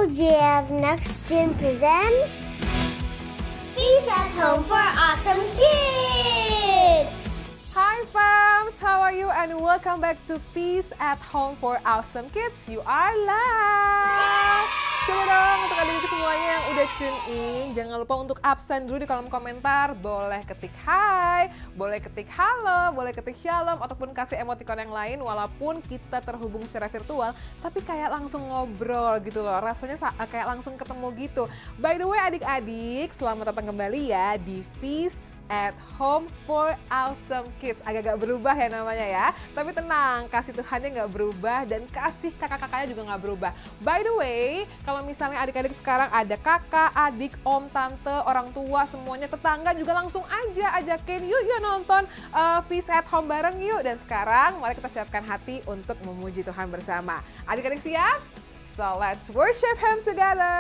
LGF Next Gen presents Feast at Home for Awesome Kids! Hi fams, how are you and welcome back to Feast at Home for Awesome Kids. You are live. Coba dong untuk adik-adik semuanya yang udah tune in, jangan lupa untuk absen dulu di kolom komentar. Boleh ketik hai, boleh ketik halo, boleh ketik shalom, ataupun kasih emoticon yang lain walaupun kita terhubung secara virtual, tapi kayak langsung ngobrol gitu loh, rasanya kayak langsung ketemu gitu. By the way adik-adik, selamat datang kembali ya di Feast at Home for Awesome Kids. Agak-agak berubah ya namanya ya. Tapi tenang, kasih Tuhannya nggak berubah dan kasih kakak-kakaknya juga nggak berubah. By the way, kalau misalnya adik-adik sekarang ada kakak, adik, om, tante, orang tua, semuanya tetangga juga langsung aja ajakin yuk nonton Feast at Home bareng yuk. Dan sekarang mari kita siapkan hati untuk memuji Tuhan bersama. Adik-adik siap? So let's worship Him together.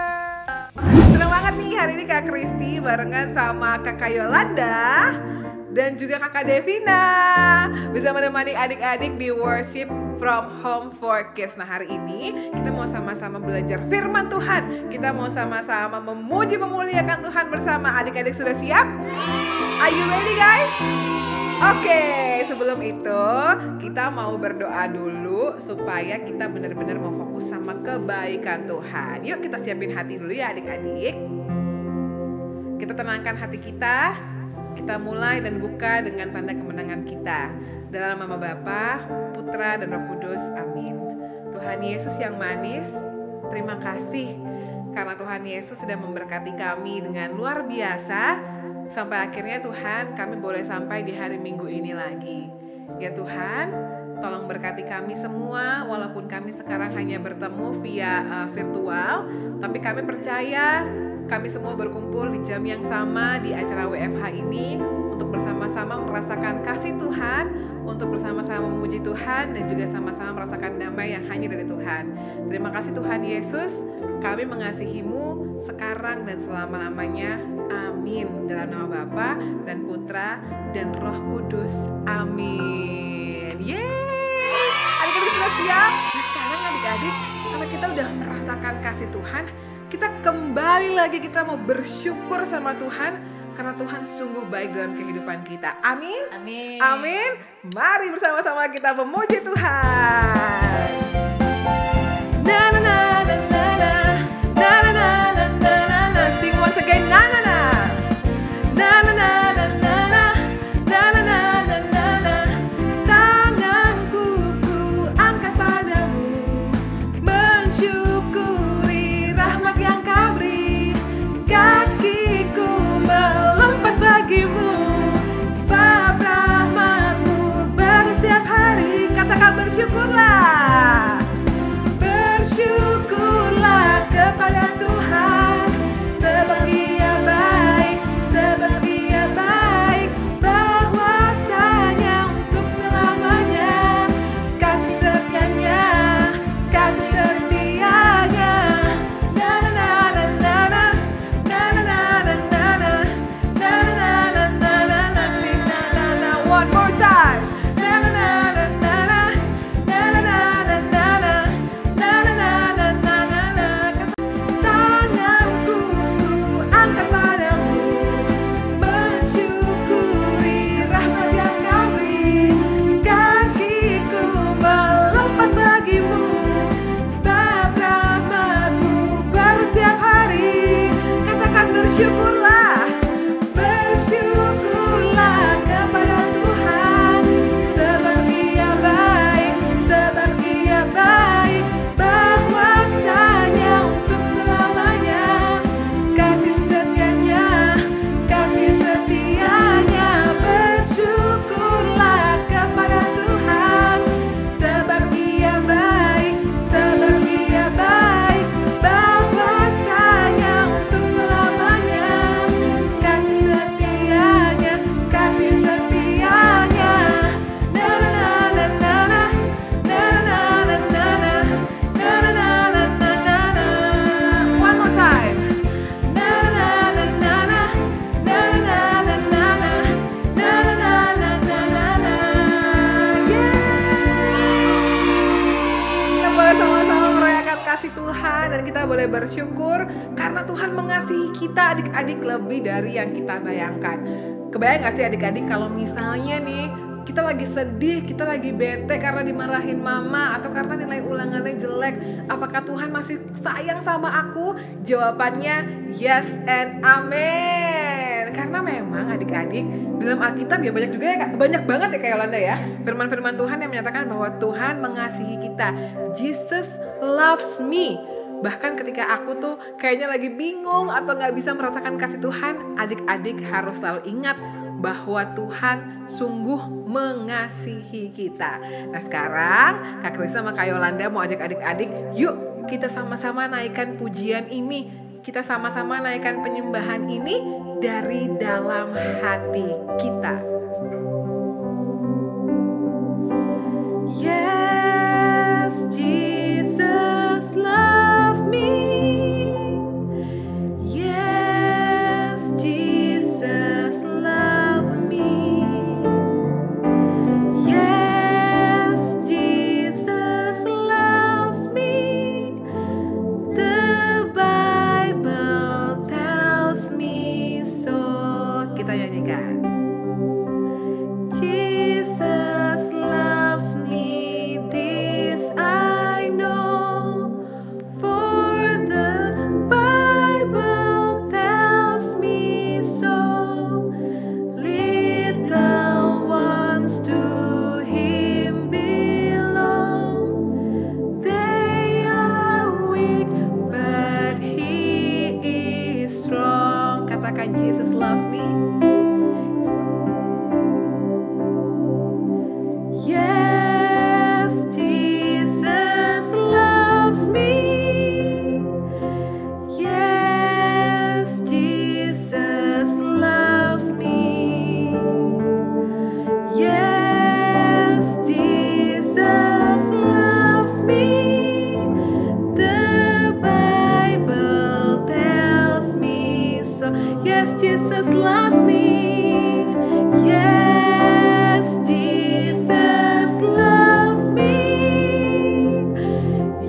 Senang banget nih hari ini Kak Kristi barengan sama Kakak Yolanda dan juga Kakak Devina bisa menemani adik-adik di worship from Home for Kids. Nah hari ini kita mau sama-sama belajar firman Tuhan. Kita mau sama-sama memuji memuliakan Tuhan bersama. Adik-adik sudah siap? Are you ready guys? Oke, sebelum itu kita mau berdoa dulu supaya kita benar-benar mau fokus sama kebaikan Tuhan. Yuk kita siapin hati dulu ya adik-adik. Kita tenangkan hati kita. Kita mulai dan buka dengan tanda kemenangan kita. Dalam nama Bapa, Putra dan Roh Kudus. Amin. Tuhan Yesus yang manis, terima kasih karena Tuhan Yesus sudah memberkati kami dengan luar biasa. Sampai akhirnya Tuhan kami boleh sampai di hari Minggu ini lagi. Ya Tuhan, tolong berkati kami semua walaupun kami sekarang hanya bertemu via virtual. Tapi kami percaya kami semua berkumpul di jam yang sama di acara WFH ini untuk bersama-sama merasakan kasih Tuhan, untuk bersama-sama memuji Tuhan dan juga sama-sama merasakan damai yang hanya dari Tuhan. Terima kasih Tuhan Yesus, kami mengasihi-Mu sekarang dan selama-lamanya. Amin. Dalam nama Bapa dan Putra dan Roh Kudus. Amin. Yeay! Adik-adik sudah siap? Nah sekarang adik-adik, karena kita udah merasakan kasih Tuhan, kita kembali lagi, kita mau bersyukur sama Tuhan karena Tuhan sungguh baik dalam kehidupan kita. Amin. Amin. Amin. Mari bersama-sama kita memuji Tuhan. Na na na na na na na na na na na na. Sing once again. Na na na. Na na na na na na na na na na na na. Tanganku ku angkat padamu, mensyukuri rahmat yang Kau beri. Kakiku melompat bagimu, sebab rahmat-Mu baru setiap hari. Katakan bersyukurlah. Tuhan dan kita boleh bersyukur karena Tuhan mengasihi kita adik-adik lebih dari yang kita bayangkan. Kebayang gak sih adik-adik kalau misalnya nih kita lagi sedih, kita lagi bete karena dimarahin mama atau karena nilai ulangannya jelek, apakah Tuhan masih sayang sama aku? Jawabannya yes and amen. Karena memang adik-adik dalam Alkitab ya banyak juga ya Kak, banyak banget ya Kak Yolanda ya, firman-firman Tuhan yang menyatakan bahwa Tuhan mengasihi kita. Jesus loves me. Bahkan ketika aku tuh kayaknya lagi bingung atau gak bisa merasakan kasih Tuhan, adik-adik harus selalu ingat bahwa Tuhan sungguh mengasihi kita. Nah sekarang Kak Krista sama Kak Yolanda mau ajak adik-adik, yuk kita sama-sama naikkan pujian ini. Kita sama-sama naikkan penyembahan ini dari dalam hati kita. Yes, Jesus love me. Yes, Jesus love me. Yes, Jesus loves me. The Bible tells me so. Kita nyanyikan. Jesus loves me, this I know, for the Bible tells me so. Little ones to Him belong, they are weak, but He is strong. Katakan Jesus loves me. Yes, Jesus loves me. Yes, Jesus loves me. Yes, Jesus loves me. The Bible tells me so. Yes, Jesus loves me. Yes, Jesus loves me.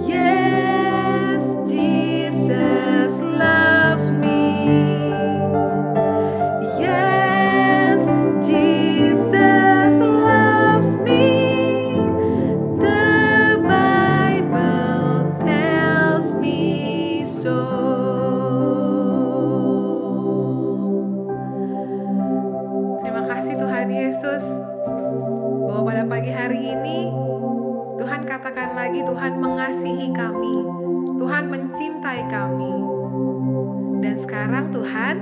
Yes, Jesus loves me. Yes, Jesus loves me. The Bible tells me so. Terima kasih Tuhan Yesus, bahwa pada pagi hari ini Tuhan katakan lagi, Tuhan mengasihi kami, Tuhan mencintai kami. Dan sekarang Tuhan,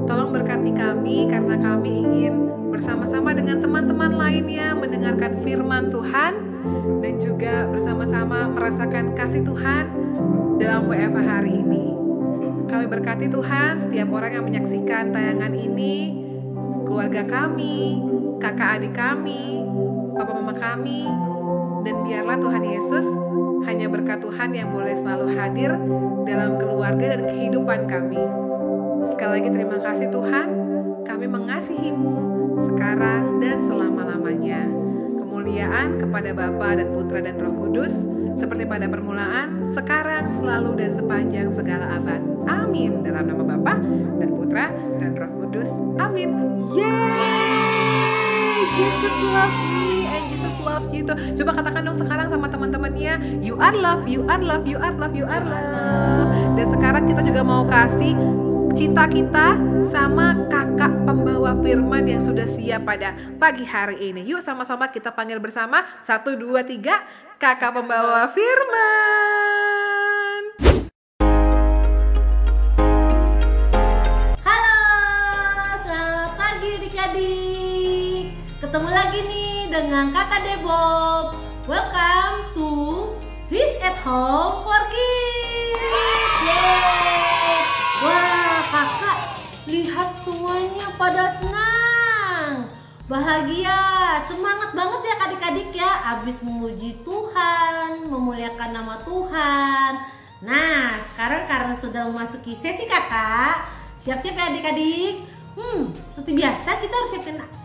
tolong berkati kami karena kami ingin bersama-sama dengan teman-teman lainnya mendengarkan firman Tuhan dan juga bersama-sama merasakan kasih Tuhan dalam WFH hari ini. Kami berkati Tuhan setiap orang yang menyaksikan tayangan ini, keluarga kami, kakak adik kami, papa mama kami, dan biarlah Tuhan Yesus hanya berkat Tuhan yang boleh selalu hadir dalam keluarga dan kehidupan kami. Sekali lagi terima kasih Tuhan, kami mengasihi-Mu sekarang dan selama-lamanya. Kemuliaan kepada Bapa dan Putra dan Roh Kudus, seperti pada permulaan, sekarang, selalu, dan sepanjang segala abad. Amin. Dalam nama Bapa dan Putra dan Roh Kudus. Amin. Yeay! Jesus loves me and Jesus loves you too. Coba katakan dong sekarang sama teman-temannya, you are love, you are love, you are love, you are love. Dan sekarang kita juga mau kasih cinta kita sama kakak pembawa firman yang sudah siap pada pagi hari ini. Yuk sama-sama kita panggil bersama. 1, 2, 3, kakak pembawa firman. Halo, selamat pagi adik-adik. Ketemu lagi nih dengan kakak Debob. Welcome to Feast at Home for Kids. Yeay. Wah, kakak lihat semuanya pada senang, bahagia, semangat banget ya adik-adik ya. Abis memuji Tuhan, memuliakan nama Tuhan. Nah, sekarang karena sudah memasuki sesi kakak, siap-siap ya adik-adik. Seperti biasa kita harus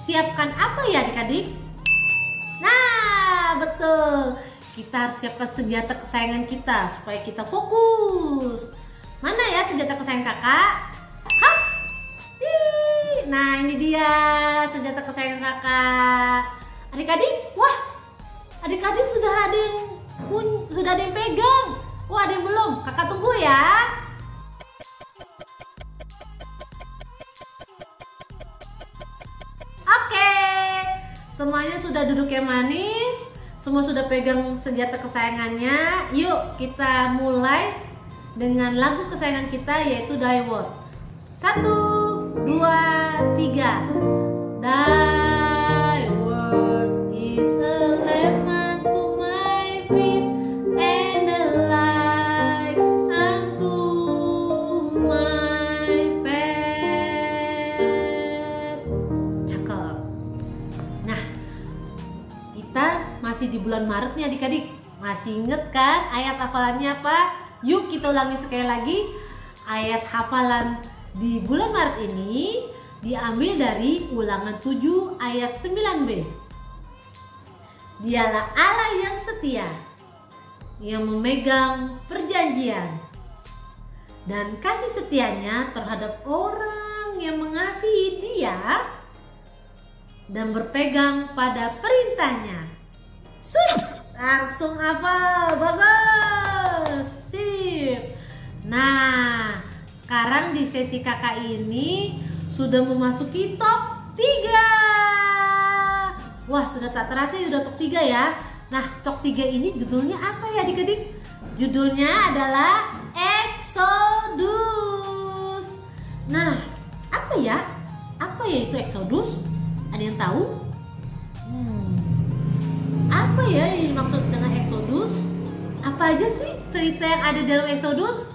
siapkan apa ya adik-adik? Nah, betul. kita harus siapkan senjata kesayangan kita supaya kita fokus. Mana ya senjata kesayangan kakak? Hap! Nah, ini dia senjata kesayangan kakak. Adik-adik, wah, adik-adik sudah ada yang pegang. Wah, ada yang belum. Kakak tunggu ya. Oke, semuanya sudah duduk yang manis. Semua sudah pegang senjata kesayangannya. Yuk kita mulai dengan lagu kesayangan kita, yaitu Die World. 1, 2, 3. Die World is a lamp to my feet and a light unto my path. Cakep. Nah, kita masih di bulan Maret nih adik-adik. Masih inget kan ayat hafalannya apa? Yuk kita ulangi sekali lagi. Ayat hafalan di bulan Maret ini diambil dari Ulangan 7 ayat 9b. Dialah Allah yang setia, yang memegang perjanjian dan kasih setianya terhadap orang yang mengasihi Dia dan berpegang pada perintahnya. Langsung hafal, bagus, sip. Nah, sekarang di sesi kakak ini sudah memasuki top 3. Wah, sudah tak terasa sudah top 3 ya. Nah, top 3 ini judulnya apa ya adik-adik? Judulnya adalah Exodus. Nah, apa ya? Apa ya itu Exodus? Ada yang tahu? Apa ya yang dimaksud dengan Exodus? Apa aja sih cerita yang ada dalam Exodus?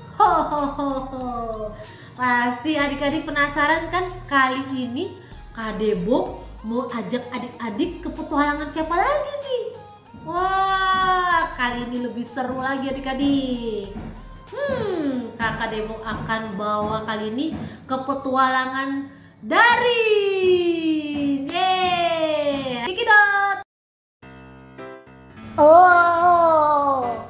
Pasti adik-adik penasaran kan? Kali ini Kak Debob mau ajak adik-adik ke petualangan siapa lagi nih? Wah, kali ini lebih seru lagi adik-adik. Kakak Debob akan bawa kali ini ke petualangan Darin. Yeay, Tikidot. Oh.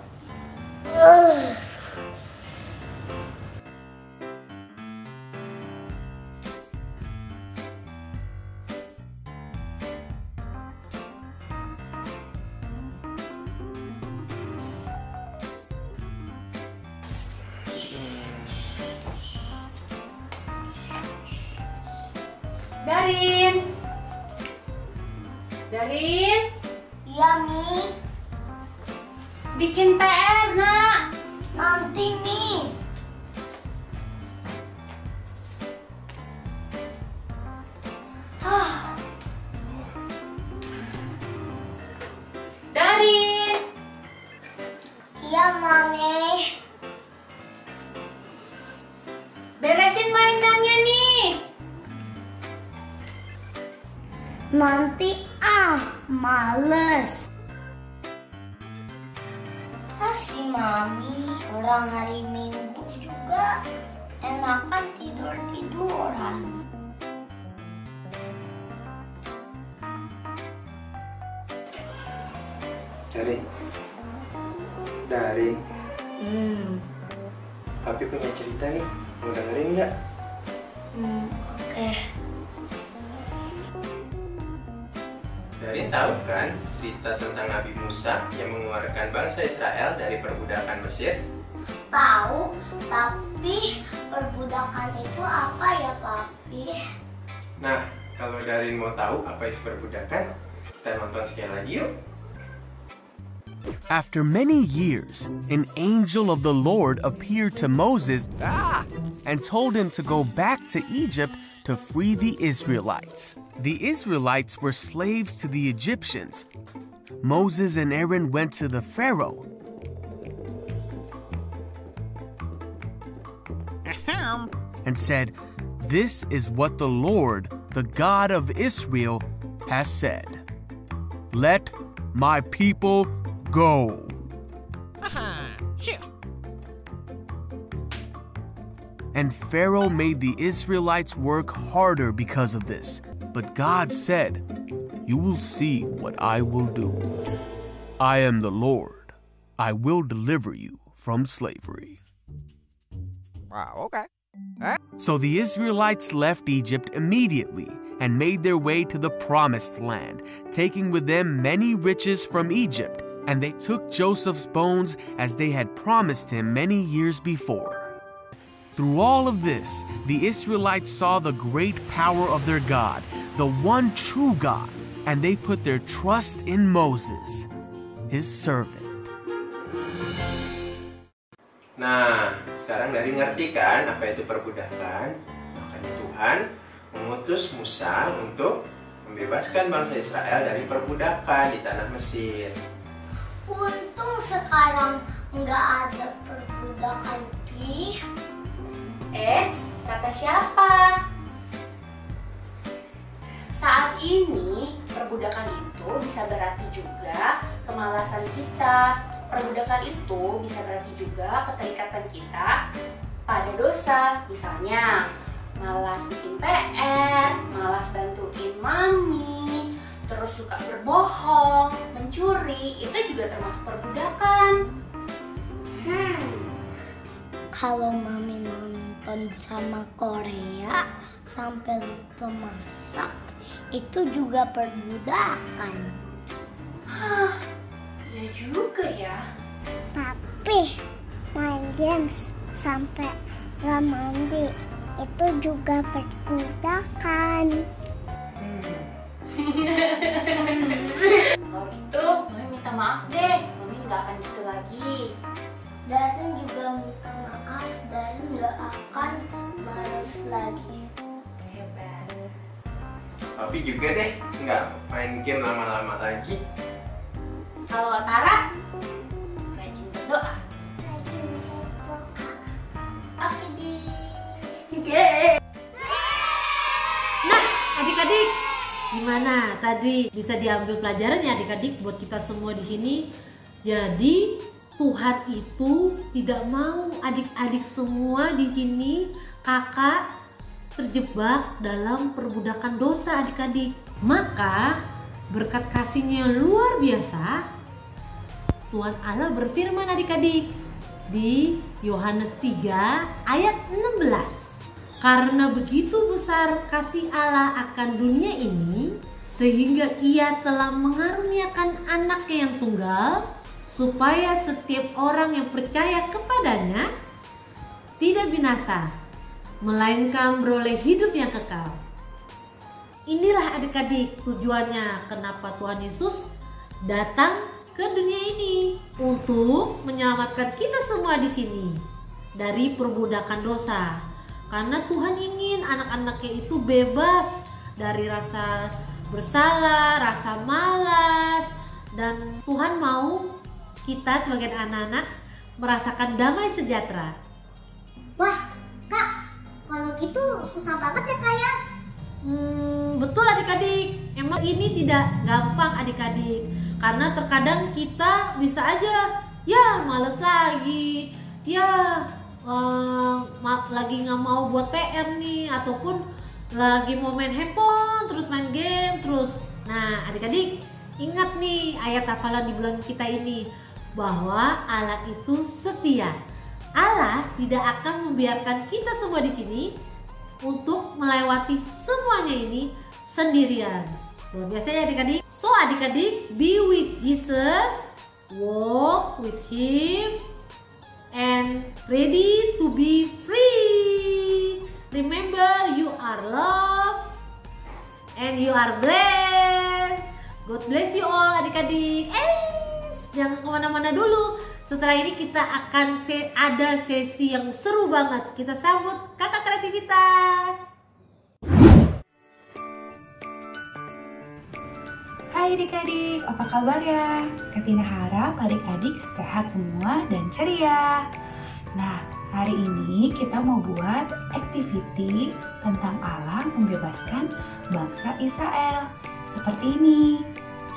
Darin. Darin. Iya, Mi. Bikin PR, Nak. Nanti, Mi. Darin. Iya, Mami. Beresin mainannya nih. Nanti males. Si Mami, orang hari Minggu juga enakan tidur-tiduran. Darin. Papi punya cerita nih, mau dengerin nggak? Oke. Darin tahu kan cerita tentang Nabi Musa yang mengeluarkan bangsa Israel dari perbudakan Mesir? Tahu, tapi perbudakan itu apa ya, Papi? Nah, kalau Darin mau tahu apa itu perbudakan, kita nonton sekali lagi yuk. After many years, an angel of the Lord appeared to Moses and told him to go back to Egypt to free the Israelites. The Israelites were slaves to the Egyptians. Moses and Aaron went to the Pharaoh and said, "This is what the Lord, the God of Israel, has said. Let my people go." And Pharaoh made the Israelites work harder because of this. But God said, "You will see what I will do. I am the Lord." I will deliver you from slavery." Wow, okay. So the Israelites left Egypt immediately and made their way to the promised land, taking with them many riches from Egypt, and they took Joseph's bones as they had promised him many years before. Through all of this, the Israelites saw the great power of their God, the one true God, and they put their trust in Moses, his servant. Nah, sekarang dari ngerti kan apa itu perbudakan? Makanya Tuhan mengutus Musa untuk membebaskan bangsa Israel dari perbudakan di tanah Mesir. Untung sekarang nggak ada perbudakan, Pi. Kata siapa? Saat ini perbudakan itu bisa berarti juga kemalasan kita. Perbudakan itu bisa berarti juga keterikatan kita pada dosa. Misalnya, malas bikin PR, malas bantuin mami, terus suka berbohong, mencuri, itu juga termasuk perbudakan. Kalau mami nonton drama Korea sampai lupa masak, itu juga perbudakan. Hah, ya juga ya. Tapi main games sampai nggak mandi itu juga perbudakan. Kalau gitu, Mami minta maaf deh. Mami nggak akan gitu lagi. Darren juga minta maaf, Darren nggak akan males lagi. Hebat. Tapi juga deh nggak main game lama-lama lagi. Kalau Tara, rajin berdoa. Rajin berdoa. Oke deh. Nah, adik-adik, gimana tadi bisa diambil pelajaran ya adik-adik buat kita semua di sini. Jadi Tuhan itu tidak mau adik-adik semua di sini kakak terjebak dalam perbudakan dosa adik-adik. Maka berkat kasih-Nya yang luar biasa, Tuhan Allah berfirman adik-adik di Yohanes 3 ayat 16. Karena begitu besar kasih Allah akan dunia ini, sehingga Ia telah mengaruniakan Anaknya yang tunggal, supaya setiap orang yang percaya kepadanya tidak binasa, melainkan beroleh hidup yang kekal. Inilah adik-adik tujuannya kenapa Tuhan Yesus datang ke dunia ini, untuk menyelamatkan kita semua di sini dari perbudakan dosa. Karena Tuhan ingin anak-anaknya itu bebas dari rasa bersalah, rasa malas, dan Tuhan mau kita sebagai anak-anak merasakan damai sejahtera. Wah, Kak, kalau gitu susah banget ya Kak ya? Betul adik-adik, emang ini tidak gampang adik-adik. Karena terkadang kita bisa aja, ya males lagi, ya lagi nggak mau buat PR nih, ataupun lagi mau main handphone, terus main game terus. Nah adik-adik, ingat nih ayat hafalan di bulan kita ini, bahwa Allah itu setia. Allah tidak akan membiarkan kita semua di sini untuk melewati semuanya ini sendirian. Luar biasa ya adik-adik. So adik-adik, be with Jesus, walk with Him, and ready to be free. Remember, you are loved and you are blessed. God bless you all adik-adik. Jangan kemana-mana dulu. Setelah ini kita akan ada sesi yang seru banget. Kita sambut kakak kreativitas. Hai adik-adik, apa kabar ya? Katina harap adik-adik sehat semua dan ceria. Nah, hari ini kita mau buat activity tentang Allah membebaskan bangsa Israel. Seperti ini.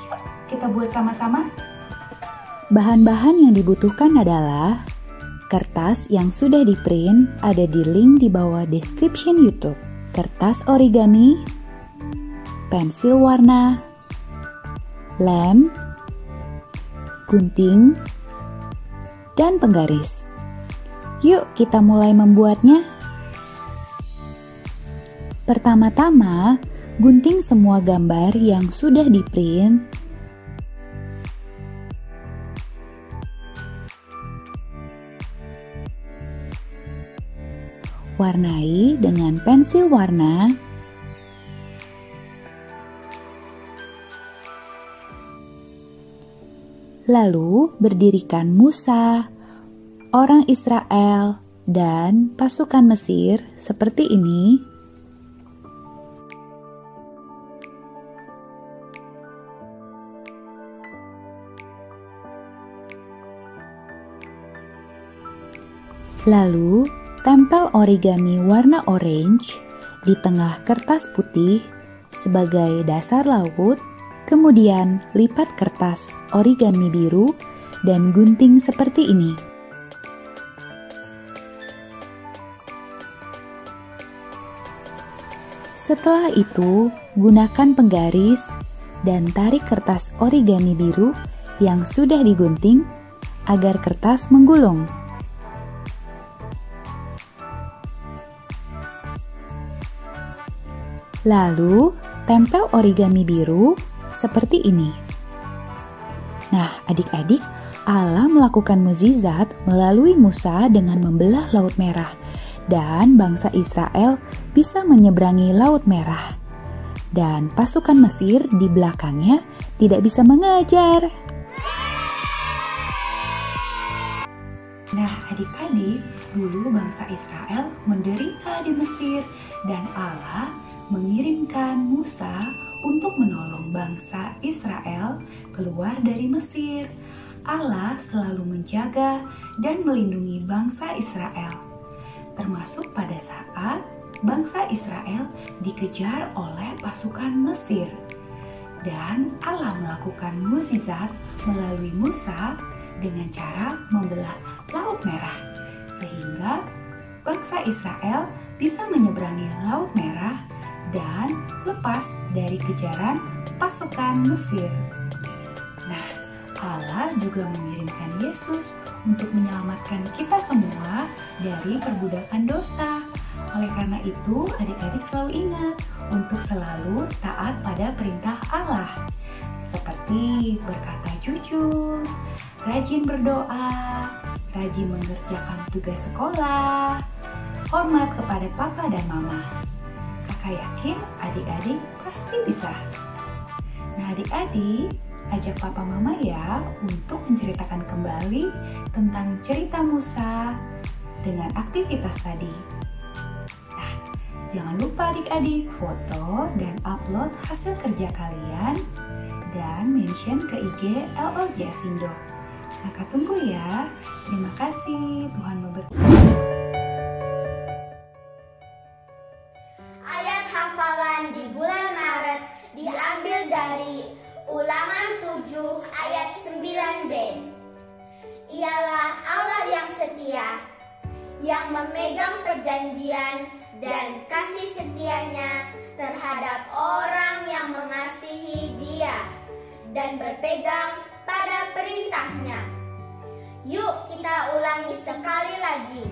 Yuk, kita buat sama-sama. Bahan-bahan yang dibutuhkan adalah kertas yang sudah di-print, ada di link di bawah description YouTube, kertas origami, pensil warna, lem, gunting, dan penggaris. Yuk kita mulai membuatnya. Pertama-tama, gunting semua gambar yang sudah di-print. Warnai dengan pensil warna. Lalu berdirikan Musa, orang Israel, dan pasukan Mesir seperti ini. Lalu tempel origami warna orange di tengah kertas putih sebagai dasar laut. Kemudian lipat kertas origami biru dan gunting seperti ini. Setelah itu, gunakan penggaris dan tarik kertas origami biru yang sudah digunting agar kertas menggulung. Lalu, tempel origami biru seperti ini. Nah, adik-adik, Allah melakukan mukjizat melalui Musa dengan membelah Laut Merah, dan bangsa Israel bisa menyeberangi Laut Merah. Dan pasukan Mesir di belakangnya tidak bisa mengejar. Nah, adik-adik, dulu bangsa Israel menderita di Mesir dan Allah mengirimkan Musa untuk menolong bangsa Israel keluar dari Mesir. Allah selalu menjaga dan melindungi bangsa Israel, termasuk pada saat bangsa Israel dikejar oleh pasukan Mesir. Dan Allah melakukan mukjizat melalui Musa dengan cara membelah Laut Merah, sehingga bangsa Israel bisa menyeberangi Laut Merah dan lepas dari kejaran pasukan Mesir. Nah, Allah juga mengirimkan Yesus untuk menyelamatkan kita semua dari perbudakan dosa. Oleh karena itu, adik-adik selalu ingat untuk selalu taat pada perintah Allah, seperti berkata jujur, rajin berdoa, rajin mengerjakan tugas sekolah, hormat kepada papa dan mama. Kakak yakin adik-adik pasti bisa. Nah, adik-adik, ajak papa mama ya untuk menceritakan kembali tentang cerita Musa dengan aktivitas tadi. Nah, jangan lupa adik-adik foto dan upload hasil kerja kalian dan mention ke IG LOJ Avindo. Kakak tunggu ya. Terima kasih, Tuhan memberkati. Di bulan Maret diambil dari Ulangan 7 ayat 9b. Ialah Allah yang setia, yang memegang perjanjian dan kasih setianya terhadap orang yang mengasihi Dia dan berpegang pada perintahnya. Yuk kita ulangi sekali lagi.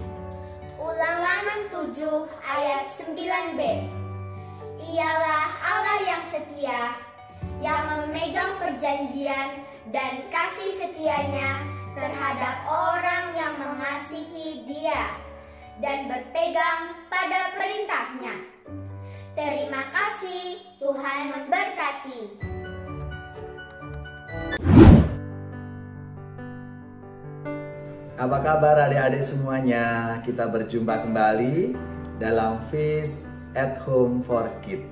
Ulangan 7 ayat 9b. Ialah Allah yang setia, yang memegang perjanjian dan kasih setianya terhadap orang yang mengasihi Dia dan berpegang pada perintahnya. Terima kasih, Tuhan memberkati. Apa kabar adik-adik semuanya? Kita berjumpa kembali dalam Feast at Home for Kids.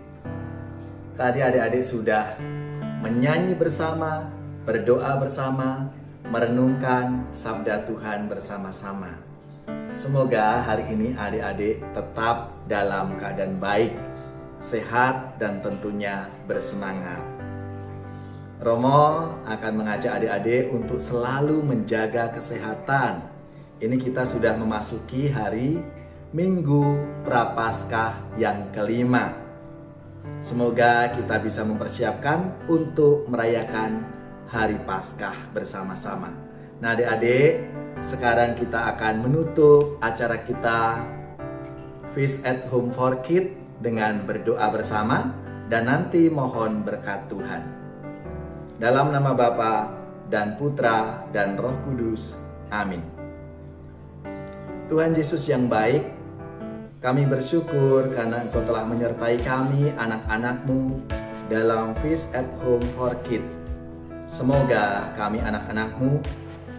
Tadi adik-adik sudah menyanyi bersama, berdoa bersama, merenungkan sabda Tuhan bersama-sama. Semoga hari ini adik-adik tetap dalam keadaan baik, sehat, dan tentunya bersemangat. Romo akan mengajak adik-adik untuk selalu menjaga kesehatan. Ini kita sudah memasuki hari Minggu Prapaskah yang kelima. Semoga kita bisa mempersiapkan untuk merayakan Hari Paskah bersama-sama. Nah adik-adik, sekarang kita akan menutup acara kita Feast at Home for Kids dengan berdoa bersama dan nanti mohon berkat Tuhan. Dalam nama Bapa dan Putra dan Roh Kudus. Amin. Tuhan Yesus yang baik, kami bersyukur karena Engkau telah menyertai kami, anak-anak-Mu, dalam Feast at Home for Kids. Semoga kami anak-anak-Mu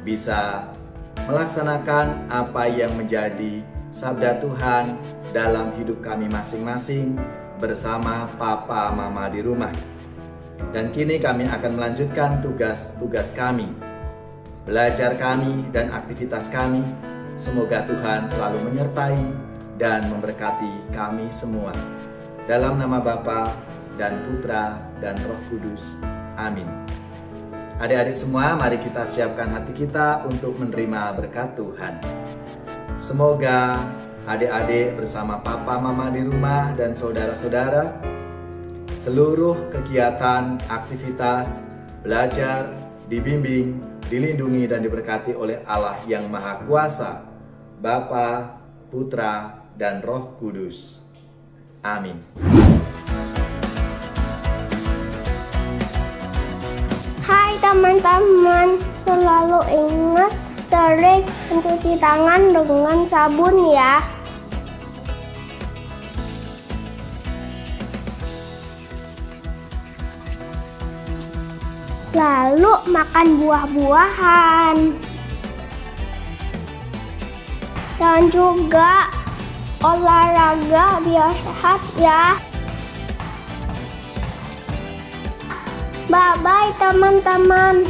bisa melaksanakan apa yang menjadi sabda Tuhan dalam hidup kami masing-masing bersama Papa Mama di rumah. Dan kini kami akan melanjutkan tugas-tugas kami, belajar kami dan aktivitas kami. Semoga Tuhan selalu menyertai dan memberkati kami semua. Dalam nama Bapa dan Putra dan Roh Kudus. Amin. Adik-adik semua, mari kita siapkan hati kita untuk menerima berkat Tuhan. Semoga adik-adik bersama Papa Mama di rumah dan saudara-saudara, seluruh kegiatan, aktivitas, belajar, dibimbing, dilindungi dan diberkati oleh Allah yang Maha Kuasa, Bapa, Putra, dan Roh Kudus. Amin. Hai teman-teman, selalu ingat sering mencuci tangan dengan sabun ya. Lalu makan buah-buahan. Dan juga olahraga biar sehat ya. Bye-bye teman-teman.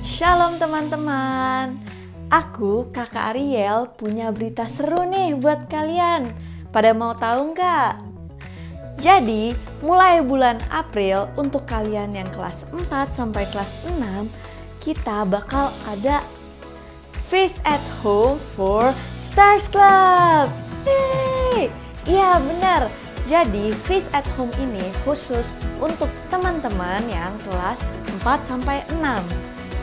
Shalom teman-teman. Aku, Kakak Ariel, punya berita seru nih buat kalian. Pada mau tahu nggak? Jadi, mulai bulan April untuk kalian yang kelas 4 sampai kelas 6, kita bakal ada Feast at Home for Stars Club. Yeay! Iya benar. Jadi Feast at Home ini khusus untuk teman-teman yang kelas 4 sampai 6.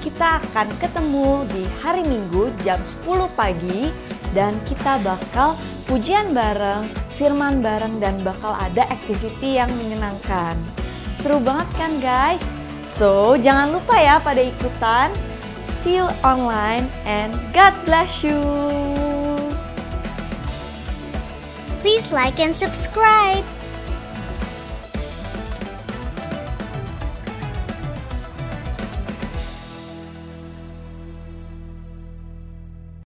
Kita akan ketemu di hari Minggu jam 10 pagi dan kita bakal pujian bareng, firman bareng, dan bakal ada activity yang menyenangkan. Seru banget kan guys? So, jangan lupa ya pada ikutan. See you online and God bless you. Please like and subscribe.